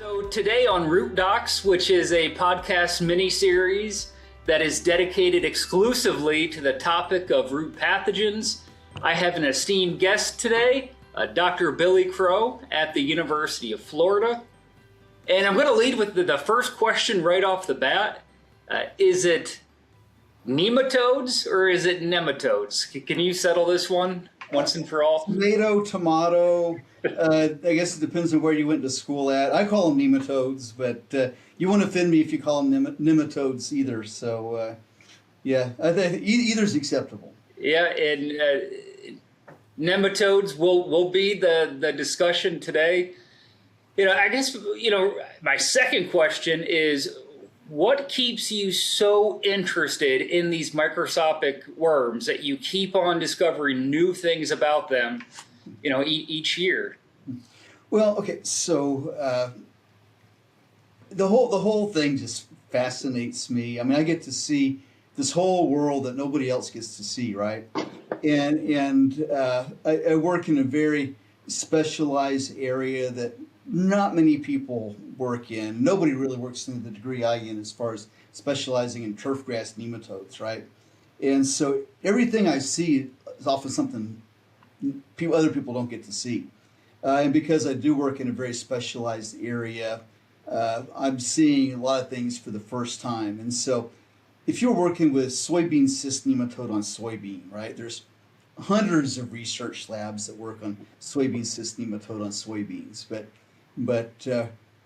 So today on Root Docs, which is a podcast mini-series that is dedicated exclusively to the topic of root pathogens, I have an esteemed guest today, Dr. Billy Crow at the University of Florida. And I'm going to lead with the first question right off the bat. Is it nematodes or is it nematodes? Can you settle this one once and for all? Tomato. I guess it depends on where you went to school at. I call them nematodes, but you won't offend me if you call them nematodes either. So, yeah, I think either's acceptable. Yeah, and nematodes will be the discussion today. I guess, my second question is, what keeps you so interested in these microscopic worms that you keep on discovering new things about them, each year? Well, okay, so the whole thing just fascinates me. I mean, I get to see this whole world that nobody else gets to see, right? And I work in a very specialized area that not many people work in. Nobody really works in the degree I in as far as specializing in turfgrass nematodes, right? And so everything I see is often something other people don't get to see. And because I do work in a very specialized area, I'm seeing a lot of things for the first time. And so if you're working with soybean cyst nematode on soybean, right, there's hundreds of research labs that work on soybean cyst nematode on soybeans. But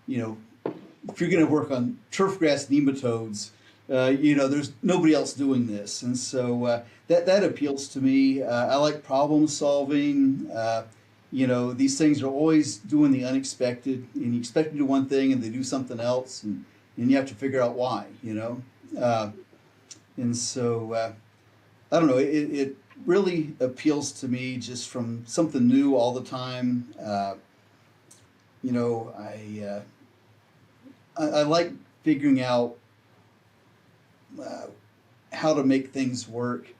if you're going to work on turfgrass nematodes, there's nobody else doing this. And so that appeals to me. I like problem solving. These things are always doing the unexpected, and you expect to do one thing and they do something else, and you have to figure out why, and so I don't know, it really appeals to me just from something new all the time. I like figuring out how to make things work,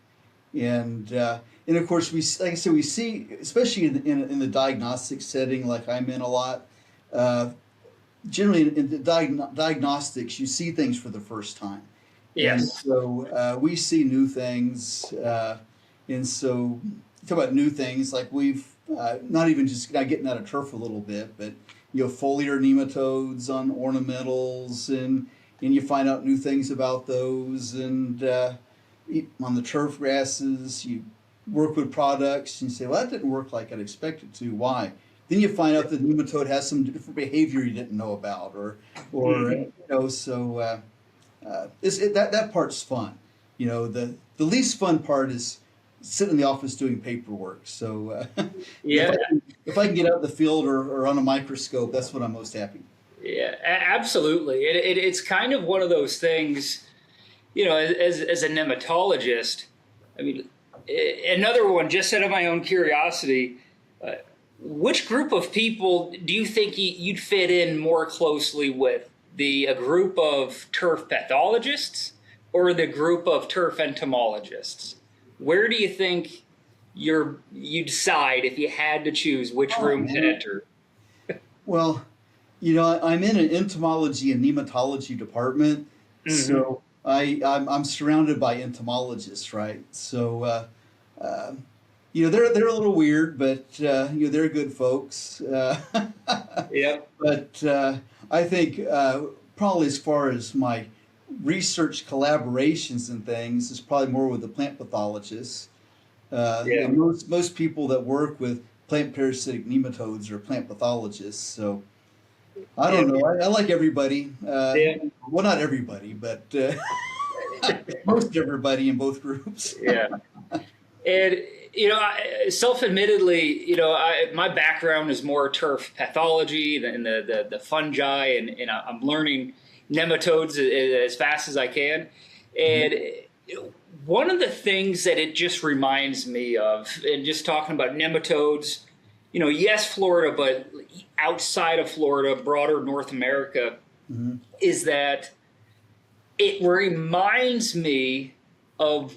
and of course, like I said, we see, especially in the diagnostic setting, like I'm in a lot. Generally, in the diagnostics, you see things for the first time. Yes. And so we see new things, and so talk about new things like we've not even just getting out of turf a little bit, but foliar nematodes on ornamentals, and you find out new things about those, and on the turf grasses, you work with products and you say, well, that didn't work like I'd expect it to. Why? Then you find out that the nematode has some different behavior you didn't know about, so that part's fun. The least fun part is sitting in the office doing paperwork. So yeah, if I can get out in the field or on a microscope, that's when I'm most happy. Yeah, absolutely. It's kind of one of those things, as a nematologist. I mean, another one, just out of my own curiosity, which group of people do you think you'd fit in more closely with? A group of turf pathologists or the group of turf entomologists? Where do you think you decide if you had to choose which room to enter? Well, I'm in an entomology and nematology department, so I'm surrounded by entomologists, right? So they're a little weird, but they're good folks. Yeah. But I think probably as far as my research collaborations and things is probably more with the plant pathologists. Most people that work with plant parasitic nematodes are plant pathologists. So I don't know. I like everybody. Well, not everybody, but most everybody in both groups. Yeah. And, self-admittedly, my background is more turf pathology than the fungi, and I'm learning nematodes as fast as I can. And one of the things that it just reminds me of, and just talking about nematodes, yes, Florida, but outside of Florida, broader North America, is that it reminds me of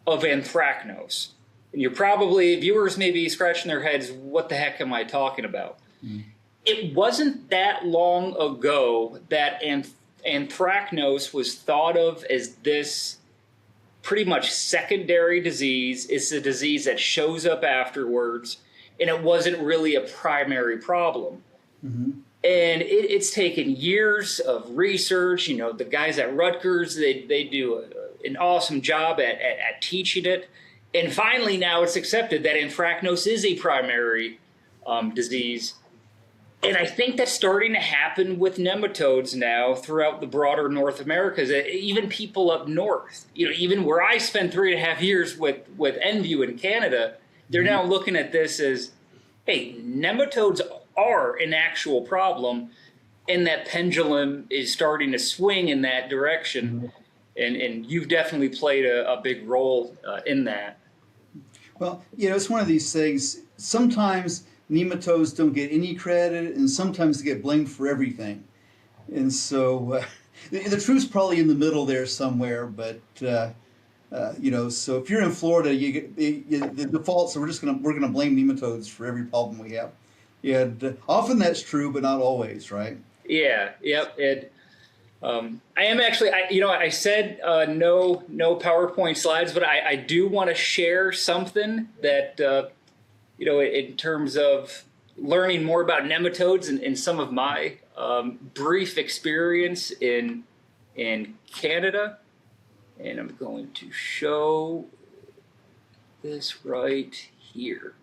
Anthracnose. And you're probably, viewers may be scratching their heads, what the heck am I talking about? it wasn't that long ago that anthracnose was thought of as this pretty much secondary disease. It's a disease that shows up afterwards, and it wasn't really a primary problem. Mm-hmm. And it's taken years of research. You know, the guys at Rutgers, they do an awesome job at teaching it. And finally, now it's accepted that anthracnose is a primary disease. And I think that's starting to happen with nematodes now throughout the broader North America. Even people up north, you know, even where I spent 3.5 years with Enview in Canada, they're now looking at this as, hey, nematodes are an actual problem, and that pendulum is starting to swing in that direction. And you've definitely played a big role in that. Well, you know, it's one of these things. Sometimes nematodes don't get any credit, and sometimes they get blamed for everything. And so the truth's probably in the middle there somewhere. But you know, so if you're in Florida, you get the default. So we're gonna blame nematodes for every problem we have. And often that's true, but not always, right? Yeah. Yep. I am actually, I said no PowerPoint slides, but I do want to share something that, in terms of learning more about nematodes and some of my brief experience in Canada. And I'm going to show this right here.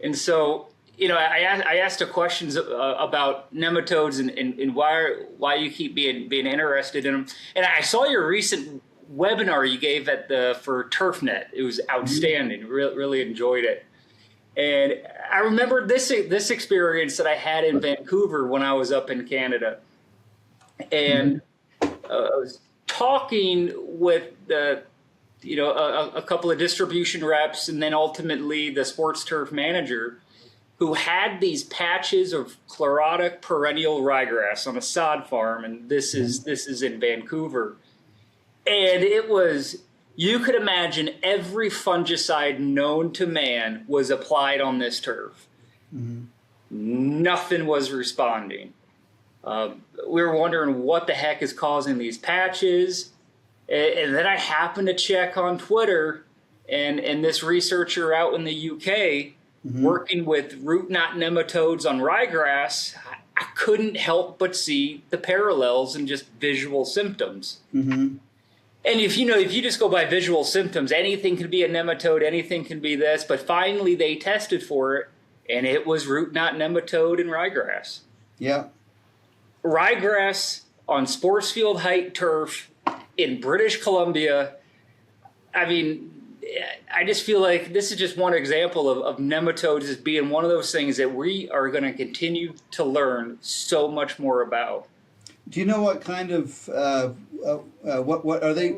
And so, I asked the questions about nematodes and why you keep being interested in them. And I saw your recent webinar you gave for TurfNet. It was outstanding. Really enjoyed it. And I remember this experience that I had in Vancouver when I was up in Canada. And I was talking with a couple of distribution reps, and then ultimately the sports turf manager, who had these patches of chlorotic perennial ryegrass on a sod farm, and this is in Vancouver. And it was, you could imagine every fungicide known to man was applied on this turf. Mm-hmm. Nothing was responding. We were wondering what the heck is causing these patches. And then I happened to check on Twitter, and this researcher out in the UK working with root knot nematodes on ryegrass, I couldn't help but see the parallels in just visual symptoms. Mm-hmm. And if you just go by visual symptoms, anything can be a nematode, anything can be this. But finally, they tested for it, and it was root knot nematode in ryegrass. Yeah. Ryegrass on sports field height turf in British Columbia. I mean, I just feel like this is just one example of nematodes as being one of those things that we are going to continue to learn so much more about. Do you know what kind of what are they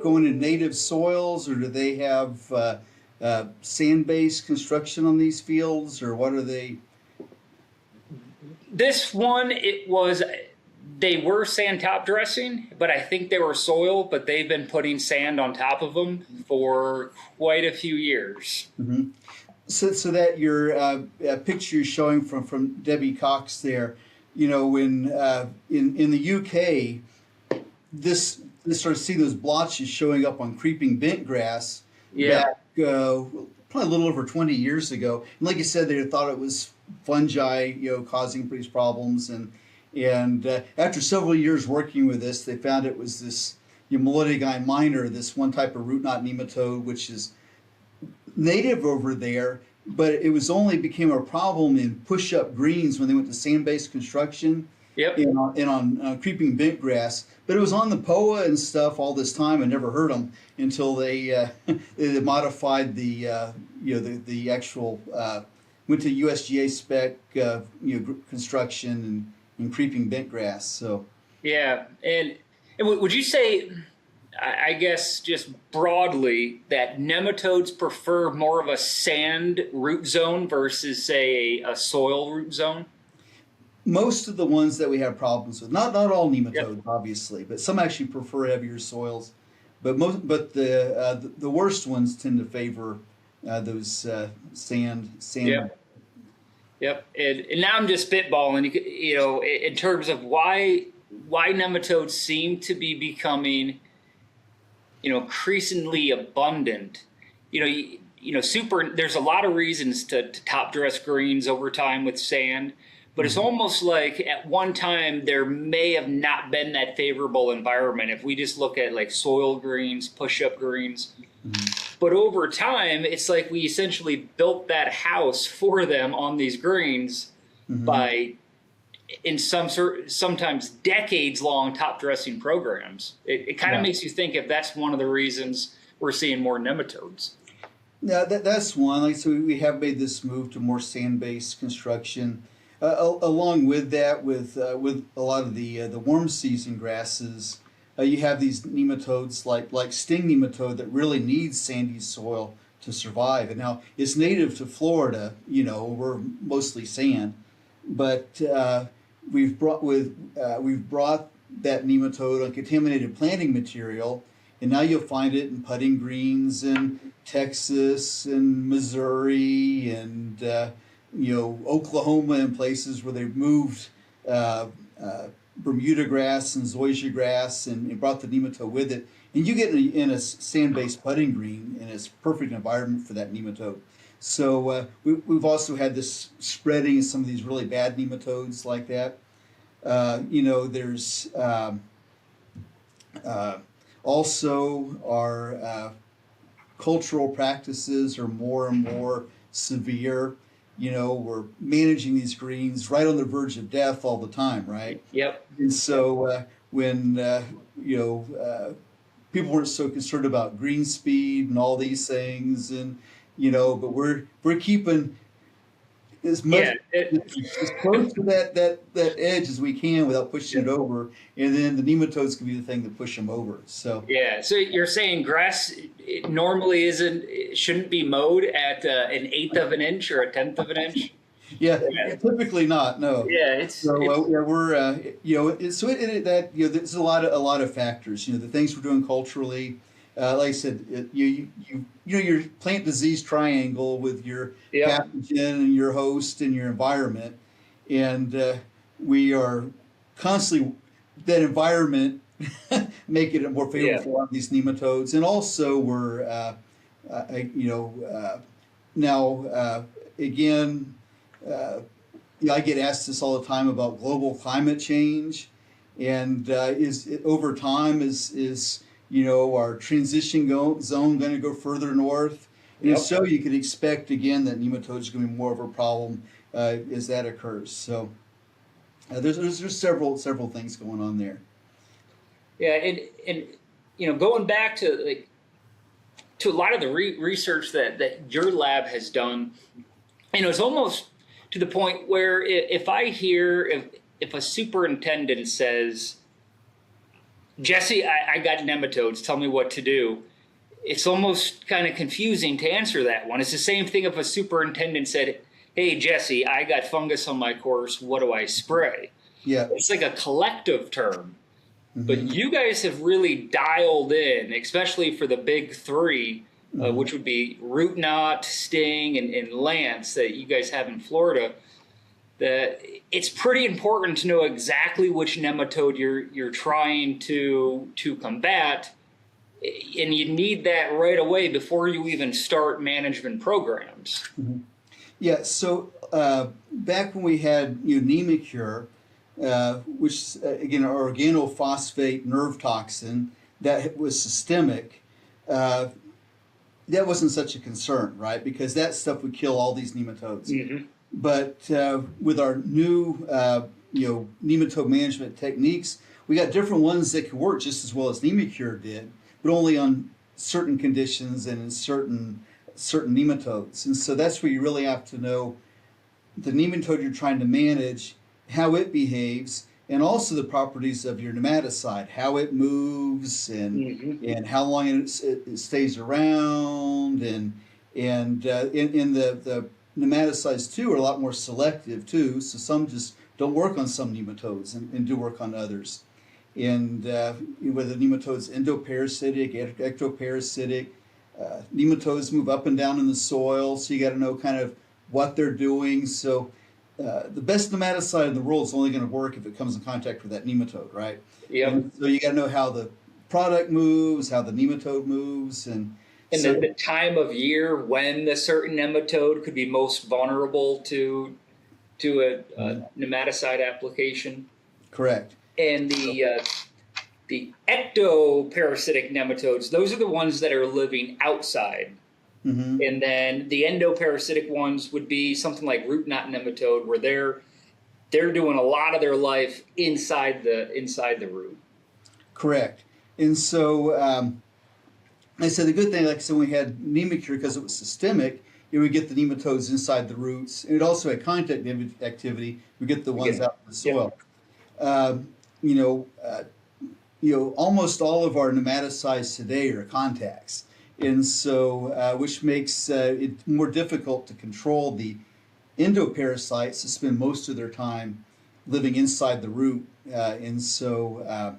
going in native soils, or do they have sand-based construction on these fields, or what are they? This one, they were sand top dressing, but I think they were soil, but they've been putting sand on top of them for quite a few years. Mm-hmm. So that your picture you're showing from Debbie Cox there, when in the UK, this sort of see those blotches showing up on creeping bent grass back probably a little over 20 years ago. And like you said, they thought it was fungi, causing these problems. And after several years working with this, they found it was this Melodigae minor, this one type of root knot nematode, which is native over there, but it was only became a problem in push-up greens when they went to sand-based construction. Yep. And on creeping bent grass. But it was on the POA and stuff all this time. I never heard them until they modified the actual went to USGA spec construction and creeping bent grass. So yeah, and would you say, I guess just broadly, that nematodes prefer more of a sand root zone versus, say, a soil root zone? Most of the ones that we have problems with, not all nematodes, obviously, but some actually prefer heavier soils. But the worst ones tend to favor those sand. Yeah. Yep. And now I'm just spitballing, in terms of why nematodes seem to be becoming, increasingly abundant. There's a lot of reasons to top dress greens over time with sand, but it's almost like at one time there may have not been that favorable environment. If we just look at like soil greens, push-up greens, but over time, it's like we essentially built that house for them on these greens by, in sometimes decades long top dressing programs. It kind of makes you think if that's one of the reasons we're seeing more nematodes. Yeah, that's one. Like, so we have made this move to more sand-based construction. Along with that, with a lot of the warm season grasses, you have these nematodes like Sting Nematode that really needs sandy soil to survive. And now it's native to Florida. We're mostly sand, but we've brought that nematode on contaminated planting material, and now you'll find it in putting greens in Texas and Missouri and Oklahoma and places where they've moved Bermuda grass and Zoysia grass and brought the nematode with it. And you get in a sand-based putting green, and it's perfect environment for that nematode. So we've also had this spreading of some of these really bad nematodes like that. There's also our cultural practices are more and more severe. We're managing these greens right on the verge of death all the time, right? Yep. And so when people weren't so concerned about green speed and all these things, and but we're keeping as much as close to that edge as we can without pushing it over, and then the nematodes can be the thing that push them over. So so you're saying grass normally shouldn't be mowed at an eighth of an inch or a tenth of an inch? Typically not. No. There's a lot of factors. The things we're doing culturally. Like I said, your plant disease triangle with your pathogen and your host and your environment, and we are constantly that environment making it more favorable for these nematodes, and also we're now again. I get asked this all the time about global climate change, and over time is our transition zone going to go further north? And if so, you could expect again that nematodes are going to be more of a problem as that occurs. So there's several things going on there. Yeah, and going back to a lot of the research that your lab has done, it's almost to the point where if a superintendent says, Jesse, I got nematodes, tell me what to do, it's almost kind of confusing to answer that one. It's the same thing if a superintendent said, hey, Jesse, I got fungus on my course, what do I spray? Yeah. It's like a collective term. But you guys have really dialed in, especially for the big three, which would be root knot, sting, and lance that you guys have in Florida, that it's pretty important to know exactly which nematode you're trying to combat, and you need that right away before you even start management programs. Yeah, so back when we had Nemacure, which again, an organophosphate nerve toxin that was systemic, that wasn't such a concern, right? Because that stuff would kill all these nematodes. But with our new nematode management techniques, we got different ones that could work just as well as Nemacure did, but only on certain conditions and in certain nematodes. And so that's where you really have to know the nematode you're trying to manage, how it behaves, and also the properties of your nematicide, how it moves and how long it stays around, and in the nematicides too are a lot more selective too. So some just don't work on some nematodes and do work on others. And whether the nematodes endoparasitic, ectoparasitic, nematodes move up and down in the soil, so you got to know kind of what they're doing. So the best nematicide in the world is only going to work if it comes in contact with that nematode, right? Yep. And so you got to know how the product moves, how the nematode moves, and And so the time of year when the certain nematode could be most vulnerable to a nematicide application. correct. And the ectoparasitic nematodes, those are the ones that are living outside. Hmm. And then the endoparasitic ones would be something like root knot nematode, where they're doing a lot of their life inside the root. Correct. And so, I said the good thing, like I said, when we had Nemacure, because it was systemic, it would get the nematodes inside the roots. And it also had contact activity. We get the ones Again, out in the yep. soil. Um, you know, almost all of our nematicides today are contacts, and so which makes it more difficult to control the endoparasites that spend most of their time living inside the root, and so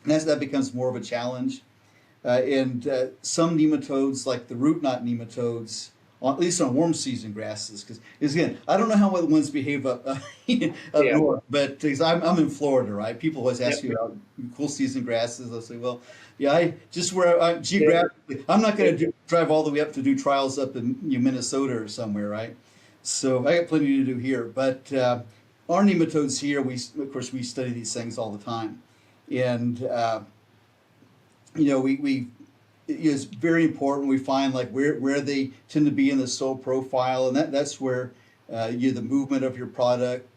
that becomes more of a challenge. And some nematodes, like the root knot nematodes, at least on warm season grasses, because again, I don't know how the ones behave up up Yeah. north, but 'cause I'm in Florida, right? People always ask Yep. me about cool season grasses. I say, well, yeah, I just where I'm geographically, I'm not going to drive all the way up to do trials up in Minnesota or somewhere, right? So I got plenty to do here. But our nematodes here, of course we study these things all the time, and we it's very important. We find like where they tend to be in the soil profile, and that's where the movement of your product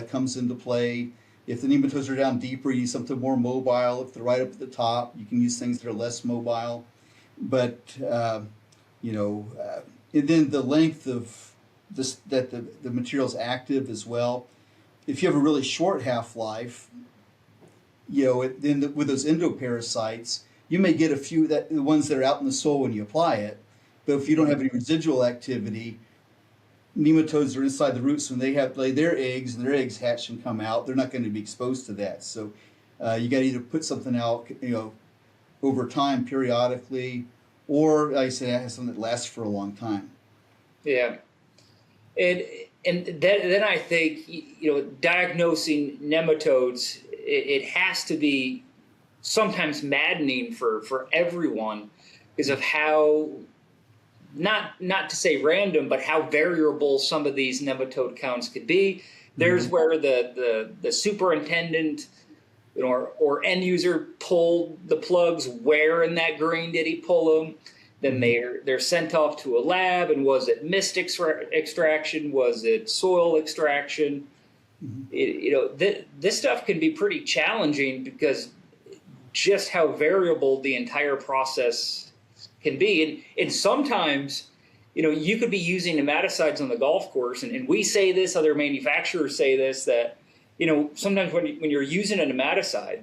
comes into play. If the nematodes are down deeper, you use something more mobile. If they're right up at the top, you can use things that are less mobile. But and then the length of this that the material is active as well. If you have a really short half life, with those endoparasites, you may get a few the ones that are out in the soil when you apply it, but if you don't have any residual activity, nematodes are inside the roots when they lay their eggs and their eggs hatch and come out. They're not going to be exposed to that. So you got to either put something out, over time periodically, or like I said, have something that lasts for a long time. Yeah. And then I think diagnosing nematodes, it has to be sometimes maddening for everyone because of how not to say random, but how variable some of these nematode counts could be. There's where the superintendent or end user pulled the plugs. Where in that grain did he pull them? Then they're sent off to a lab, and was it mist extraction? Was it soil extraction? This stuff can be pretty challenging because just how variable the entire process can be. And sometimes, you could be using nematicides on the golf course, and we say this, other manufacturers say this, that, sometimes when you're using a nematicide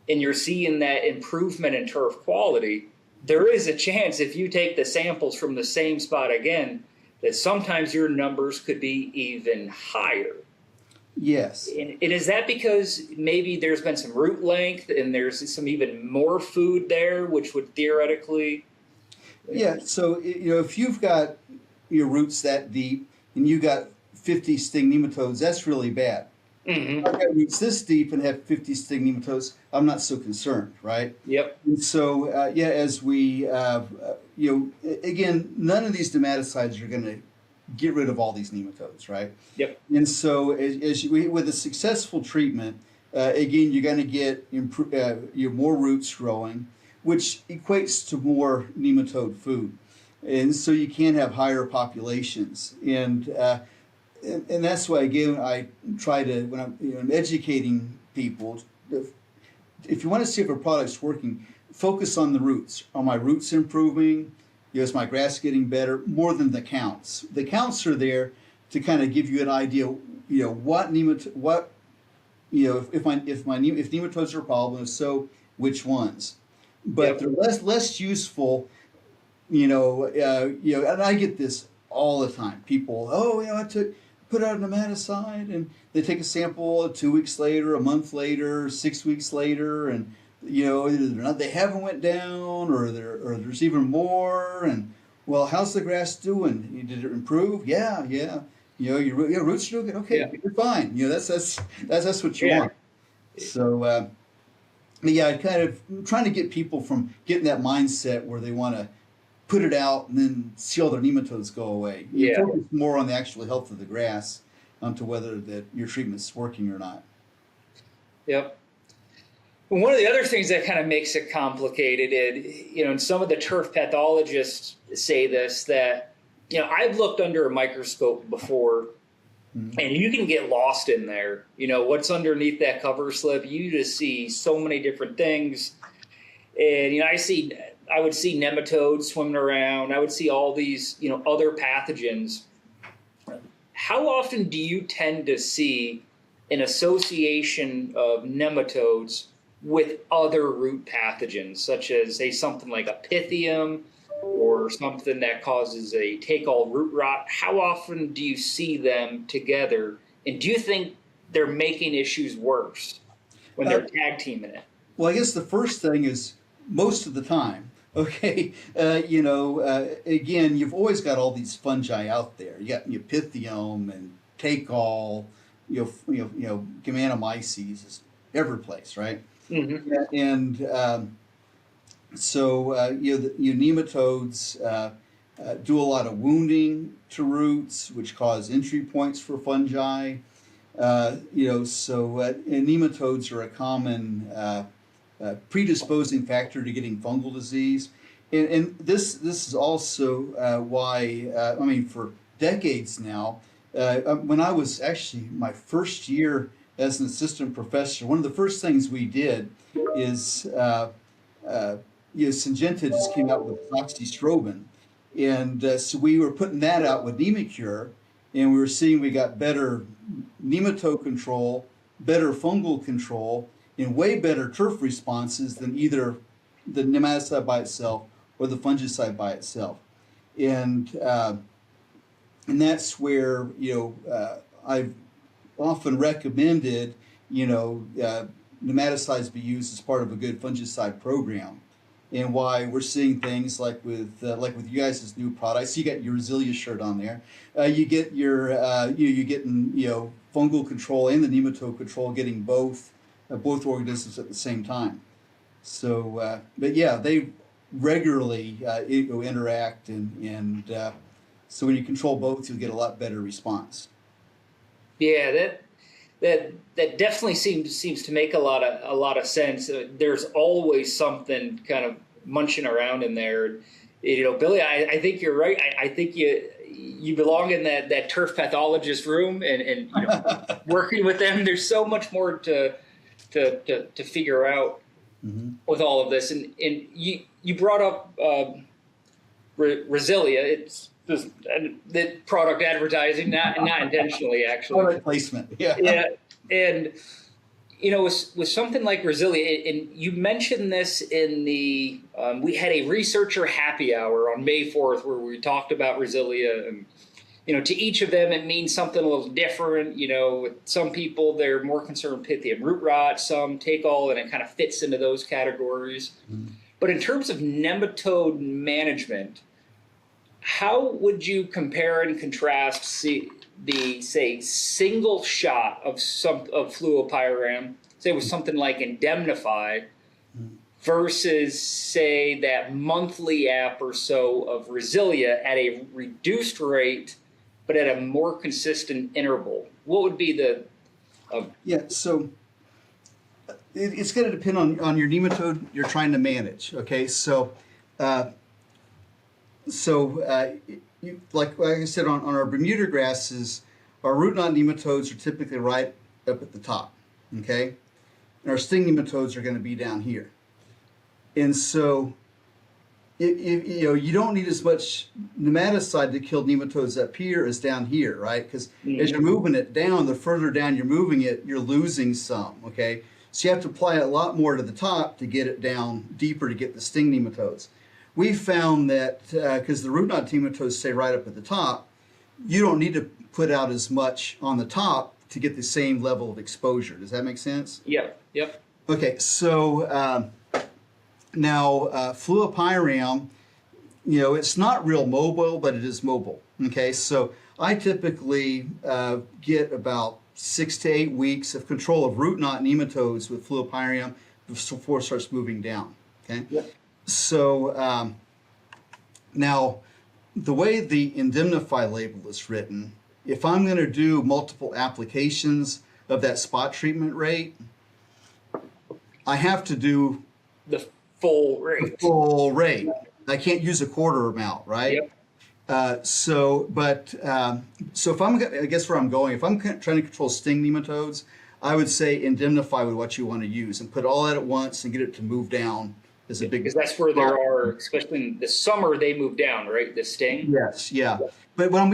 and you're seeing that improvement in turf quality, there is a chance if you take the samples from the same spot again, that sometimes your numbers could be even higher. Yes. And is that because maybe there's been some root length and there's some even more food there, which would theoretically... Yeah, so if you've got your roots that deep and you got 50 sting nematodes, that's really bad. I've got roots this deep and have 50 sting nematodes, I'm not so concerned, right? Yep. And so, as we, again, none of these nematicides are going to get rid of all these nematodes, right? Yep. And so, with a successful treatment, again, you're going to get more roots growing, which equates to more nematode food, and so you can have higher populations. And that's why, again, I try to, when I'm educating people, if you want to see if a product's working, focus on the roots. Are my roots improving? Is my grass getting better? More than the counts. The counts are there to kind of give you an idea, if nematodes are a problem, if so, which ones. But they're less useful, and I get this all the time. People, put out a nematicide, and they take a sample 2 weeks later, a month later, 6 weeks later, and they haven't went down, or there's even more. And well, how's the grass doing? Did it improve? Yeah. Your roots are doing good. Okay, Yeah. you're fine. That's what you Yeah. want. So, yeah, I kind of I'm trying to get people from getting that mindset where they want to put it out and then see all their nematodes go away. You Yeah. focus more on the actual health of the grass, onto whether that your treatment's working or not. Yep. And one of the other things that kind of makes it complicated, and some of the turf pathologists say this, that, I've looked under a microscope before, Mhm. and you can get lost in there. What's underneath that cover slip, you just see so many different things. And, I would see nematodes swimming around. I would see all these, other pathogens. How often do you tend to see an association of nematodes with other root pathogens, such as, say, something like a pythium or something that causes a take-all root rot? How often do you see them together? And do you think they're making issues worse when Uh, they're tag teaming it? well, I guess the first thing is most of the time. Okay, again, you've always got all these fungi out there. You got your pythium and take all, Gamenomyces is every place, right? Mm-hmm. Yeah, and so your nematodes do a lot of wounding to roots, which cause entry points for fungi. And nematodes are a common predisposing factor to getting fungal disease. And this is also why, for decades now, when I was actually my first year as an assistant professor, one of the first things we did is, Syngenta just came out with oxystrobin. And so we were putting that out with Nemacure, and we were seeing we got better nematode control, better fungal control, and way better turf responses than either the nematicide by itself or the fungicide by itself. And that's where I've often recommended nematicides be used as part of a good fungicide program, and why we're seeing things like with you guys' new product. So you got your Zoysia shirt on there. You get you're getting fungal control and the nematode control, getting both organisms at the same time. So, but yeah, they regularly interact, and so when you control both, you'll get a lot better response. Yeah, that definitely seems to make a lot of sense. There's always something kind of munching around in there. Billy, I think you're right. I think you belong in that turf pathologist room, and working with them. There's so much more to figure out Mm-hmm. with all of this. And you brought up Resilia. It's just the product advertising, not intentionally, actually. Product placement, yeah. Yeah, and with something like Resilia, and you mentioned this in the we had a researcher happy hour on May 4th where we talked about Resilia, and to each of them it means something a little different. With some people they're more concerned with Pythium root rot, some take all, and it kind of fits into those categories. Mm-hmm. But in terms of nematode management, how would you compare and contrast the single shot of fluopyram, say with something like Indemnify, versus say that monthly app or so of Resilia at a reduced rate, but at a more consistent interval? What would be the Yeah, so it's going to depend on your nematode you're trying to manage. Okay, so like I said, on our Bermuda grasses, our root knot nematodes are typically right up at the top. Okay, and our sting nematodes are going to be down here. And so you don't need as much nematicide to kill nematodes up here as down here, right? Because as you're moving it down, the further down you're moving it, you're losing some, okay? So you have to apply a lot more to the top to get it down deeper to get the sting nematodes. We found that because the root knot nematodes stay right up at the top, you don't need to put out as much on the top to get the same level of exposure. Does that make sense? Yep. Okay, so now fluopyram, it's not real mobile, but it is mobile. Okay, so I typically get about 6 to 8 weeks of control of root knot nematodes with fluopyrium before it starts moving down. Okay. Yep. So now, the way the indemnify label is written, if I'm going to do multiple applications of that spot treatment rate, I have to do The full the rate. full rate. I can't use a quarter amount, right? Yep. So if I guess where I'm going, if I'm trying to control sting nematodes, I would say indemnify with what you want to use and put all that at once and get it to move down as a big. Because that's where there are, especially in the summer, they move down, right? The sting. Yes, yeah. But when I'm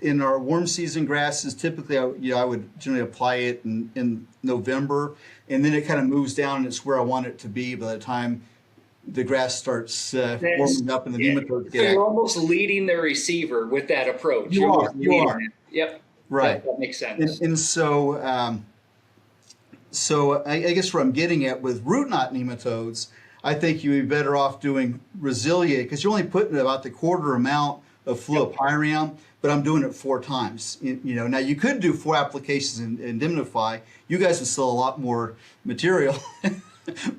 in our warm season grasses, typically I would generally apply it in November, and then it kind of moves down, and it's where I want it to be by the time the grass starts warming up and the nematodes So get you're almost leading the receiver with that approach. You are. It. Yep. Right. That makes sense. And so, I guess where I'm getting at with root knot nematodes, I think you'd be better off doing Rosilia because you're only putting about the quarter amount of fluopyrium, but I'm doing it 4 times. Now you could do 4 applications and indemnify. You guys would sell a lot more material,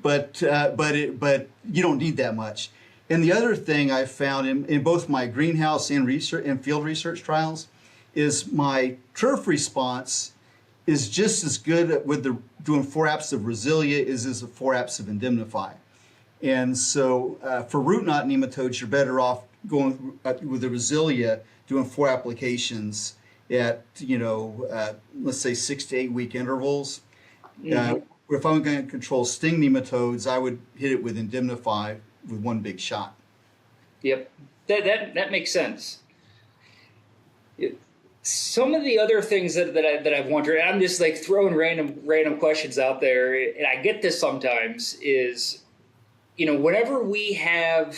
but you don't need that much. And the other thing I found in both my greenhouse and research and field research trials is my turf response is just as good with doing 4 apps of Rosilia as the 4 apps of indemnify. And so for root knot nematodes, you're better off going with the Rosilia, doing 4 applications at, let's say 6 to 8 week intervals. If I'm going to control sting nematodes, I would hit it with indemnify with 1 big shot. Yep. That makes sense. Some of the other things that I've wondered, and I'm just like throwing random questions out there, and I get this sometimes, is, whenever we have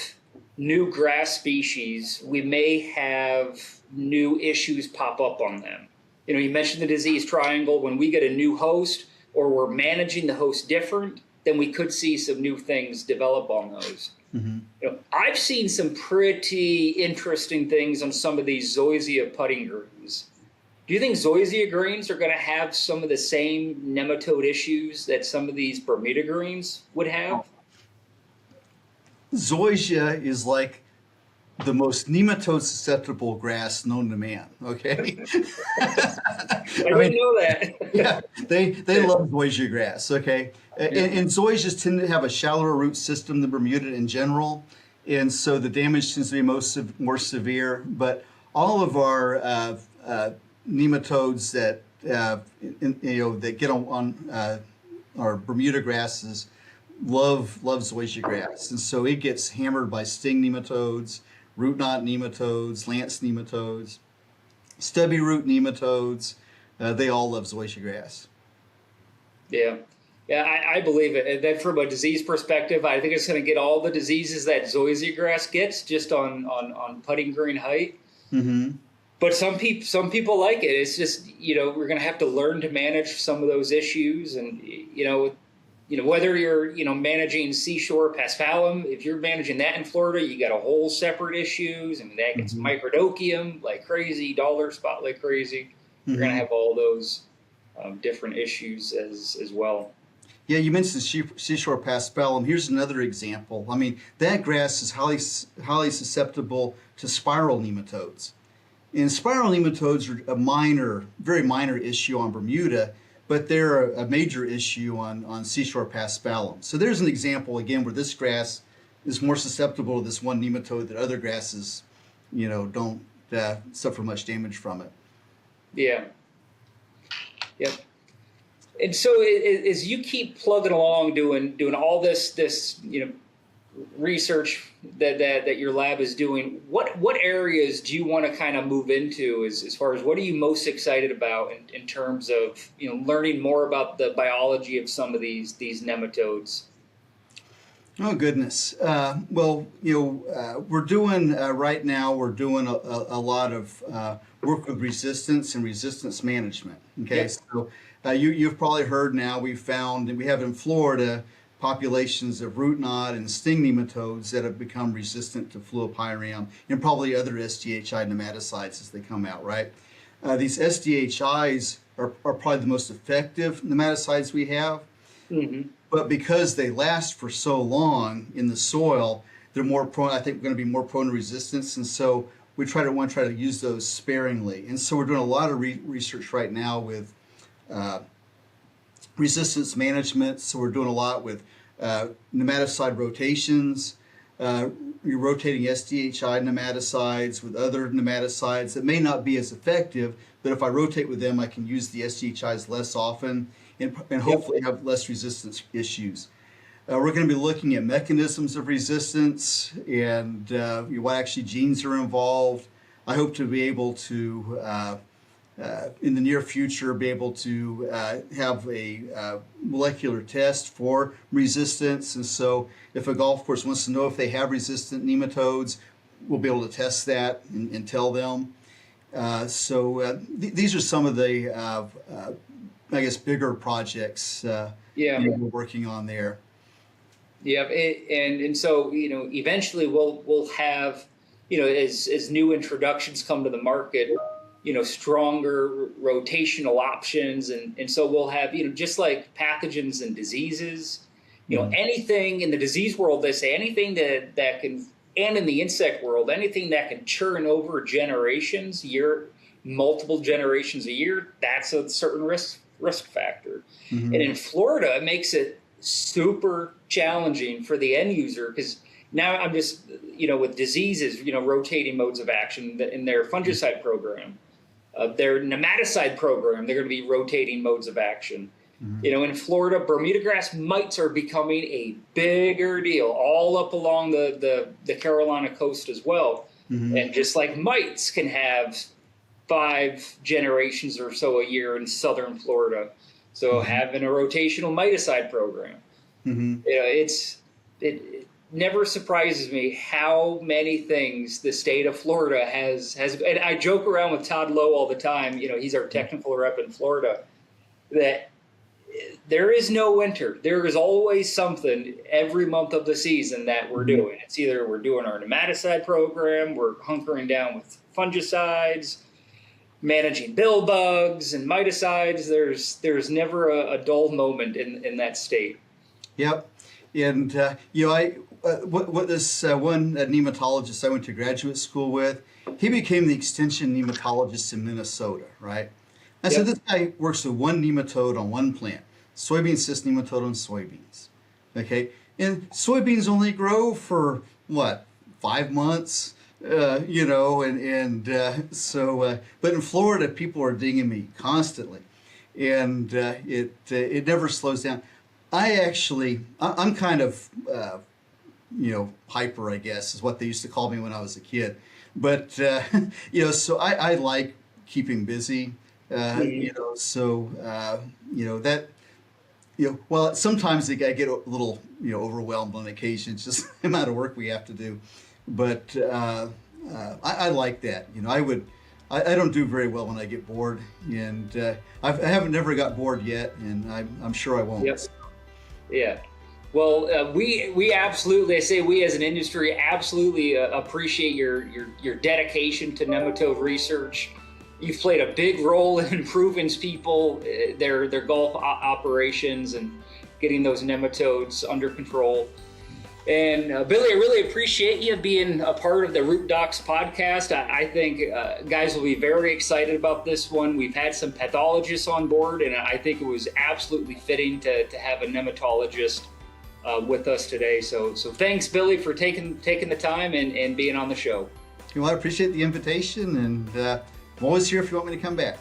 new grass species, we may have new issues pop up on them. You mentioned the disease triangle. When we get a new host or we're managing the host different, then we could see some new things develop on those. Mm-hmm. I've seen some pretty interesting things on some of these Zoysia putting greens. Do you think Zoysia greens are going to have some of the same nematode issues that some of these Bermuda greens would have? Zoysia is like the most nematode susceptible grass known to man. Okay, I didn't know that. Yeah, they love Zoysia grass. Okay, and Zoysias tend to have a shallower root system than Bermuda in general, and so the damage tends to be more severe. But all of our nematodes that that get on our Bermuda grasses love Zoysia grass, and so it gets hammered by sting nematodes, root knot nematodes, lance nematodes, stubby root nematodes. They all love Zoysia grass. Yeah, I believe it. And then from a disease perspective, I think it's going to get all the diseases that Zoysia grass gets just on putting green height. Mm-hmm. But some people like it. It's just, we're going to have to learn to manage some of those issues. And, whether you're, managing Seashore Paspalum, if you're managing that in Florida, you got a whole separate issues. And that gets microdochium like crazy, dollar spot like crazy. You're going to have all those different issues as well. Yeah, you mentioned Seashore Paspalum. Here's another example. I mean, that grass is highly susceptible to spiral nematodes. And spiral nematodes are very minor issue on Bermuda, but they're a major issue on Seashore Paspalum. So there's an example, again, where this grass is more susceptible to this one nematode that other grasses, don't suffer much damage from it. Yeah. Yep. And so as you keep plugging along, doing all this research that your lab is doing, what areas do you want to kind of move into as far as what are you most excited about in terms of learning more about the biology of some of these nematodes? Oh goodness. Well, we're doing right now. We're doing a lot of work with resistance and resistance management. Okay, so you've probably heard now. We have in Florida populations of root knot and sting nematodes that have become resistant to fluopyram and probably other SDHI nematicides as they come out, right? These SDHIs are probably the most effective nematicides we have, but because they last for so long in the soil, they're more prone, I think, going to be more prone to resistance, and so we want to try to use those sparingly. And so we're doing a lot of research right now with resistance management. So we're doing a lot with nematicide rotations, you're rotating SDHI nematicides with other nematicides that may not be as effective, but if I rotate with them, I can use the SDHIs less often and hopefully have less resistance issues. We're going to be looking at mechanisms of resistance and what actually genes are involved. I hope to be able to, in the near future, be able to have a molecular test for resistance. And so if a golf course wants to know if they have resistant nematodes, we'll be able to test that and tell them. These are some of the, I guess, bigger projects we're working on there. Yeah, and so eventually we'll have as new introductions come to the market, stronger rotational options, and so we'll have just like pathogens and diseases, anything in the disease world. They say anything that can, and in the insect world, anything that can churn over generations, multiple generations a year, that's a certain risk factor. And in Florida, it makes it super challenging for the end user, because now I'm just, with diseases, rotating modes of action in their fungicide program, their nematicide program, they're going to be rotating modes of action. In Florida, Bermuda grass mites are becoming a bigger deal all up along the Carolina coast as well. And just like mites can have 5 generations or so a year in southern Florida. So having a rotational miticide program, it never surprises me how many things the state of Florida has. And I joke around with Todd Lowe all the time. He's our technical rep in Florida. That there is no winter. There is always something every month of the season that we're doing. It's either we're doing our nematicide program, we're hunkering down with fungicides, managing bill bugs and miticides. There's never a dull moment in that state. Yep. And what this one nematologist I went to graduate school with, he became the extension nematologist in Minnesota, right? And so this guy works with one nematode on one plant, soybean cyst nematode on soybeans. Okay, and soybeans only grow for 5 months. But in Florida, people are dinging me constantly, and it never slows down. I'm kind of, hyper, I guess, is what they used to call me when I was a kid. But, so I like keeping busy, well, sometimes I get a little, overwhelmed on occasion, it's just the amount of work we have to do. But I like that. I don't do very well when I get bored, and I haven't never got bored yet, and I'm sure I won't. Yep. Yeah. Well, we absolutely, I say we as an industry absolutely appreciate your dedication to nematode research. You've played a big role in improving people, their golf operations, and getting those nematodes under control. And Billy, I really appreciate you being a part of the Root Docs podcast. I think guys will be very excited about this one. We've had some pathologists on board, and I think it was absolutely fitting to have a nematologist with us today. So thanks, Billy, for taking the time and being on the show. Well, I appreciate the invitation, and I'm always here if you want me to come back.